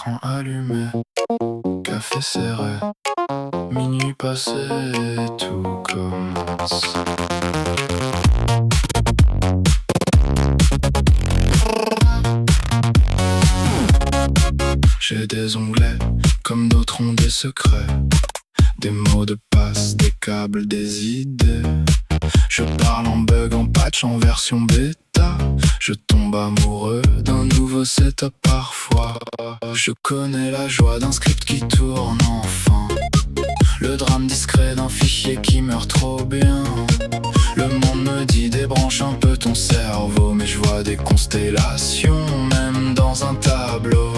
écran allumé, café serré, minuit passé et tout commence. J'ai des onglets, comme d'autres ont des secrets, des mots de passe, des câbles, des idées. Je parle en bug, en patch, en version bêta. Je tombe amoureux d'un nouveau setup parfois. Je connais la joie d'un script qui tourne enfin, le drame discret d'un fichier qui meurt trop bien. Le monde me dit débranche un peu ton cerveau, mais je vois des constellations même dans un tableau.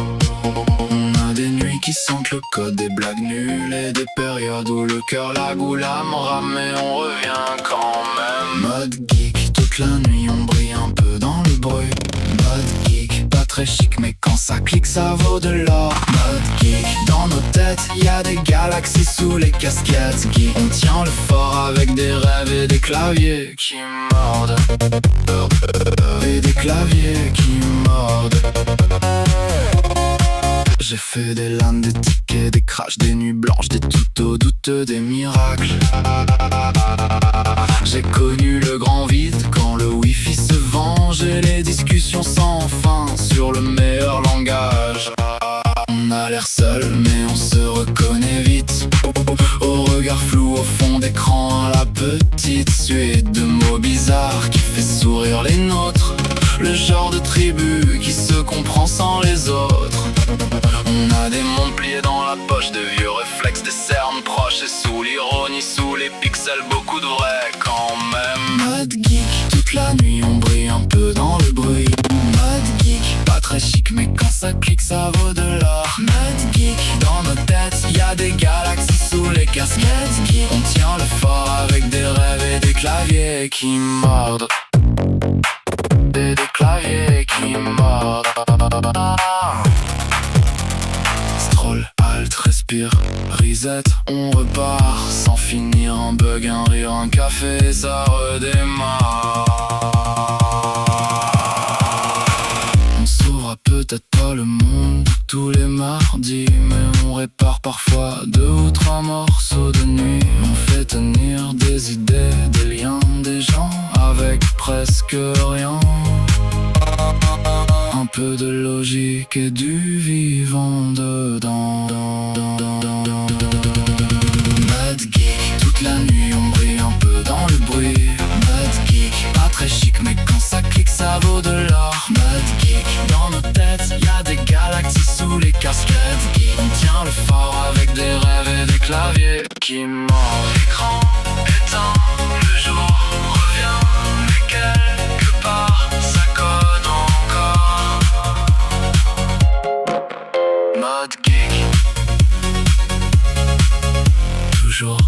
On a des nuits qui sentent le code, des blagues nulles et des périodes où le cœur lag ou l'âme rame, mais on revient quand même. Mode geek, toute la nuit on brille un peu dans le bruit. Mode geek, pas très chic mais quand ça clique ça vaut de l'or. Mode geek, dans nos têtes y'a des galaxies sous les casquettes. Geek, on tient le fort avec des rêves et des claviers qui mordent. Et des claviers qui mordent. J'ai fait des LAN, des tickets, des crashs, des nuits blanches, des tutos douteux, des miracles. J'ai connu le grand vide quand le wifi se venge et les discussions sans fin sur le meilleur langage. On a l'air seul mais on se reconnaît vite, au regard flou au fond d'écran, la petite suite de mots bizarres qui fait sourire les nôtres. Le genre de tribu qui se comprend sans les autres. On a des mondes pliés dans la poche, des vieux réflexes, des cernes proches, et sous l'ironie, sous les pixels, beaucoup de vrai quand même. Mode geek, toute la nuit on brille un peu dans le bruit. Mode geek, pas très chic mais quand ça clique ça vaut de l'or. Mode geek, dans nos têtes y'a des galaxies sous les casquettes. Geek, on tient le fort avec des rêves et des claviers qui mordent. Des claviers qui mordent. Stroll, alt, respire, reset, on repart. Sans finir, un bug, un rire, un café, ça redémarre. On sauvera peut-être pas le monde tous les mardis, mais on répare parfois 2 ou 3 morceaux de nuit. On fait tenir des idées, des liens, des gens avec presque rien. Un peu de logique et du vivant dedans. Mode geek, toute la nuit on brille un peu dans le bruit. Mode geek, pas très chic mais quand ça clique ça vaut de l'or. Mode geek, dans nos têtes y'a des galaxies sous les casquettes. Geek, on tient le fort avec des rêves et des claviers qui mordent. L'écran éteint, le jour revient, mais quelque part ça code encore. Mode geek, toujours.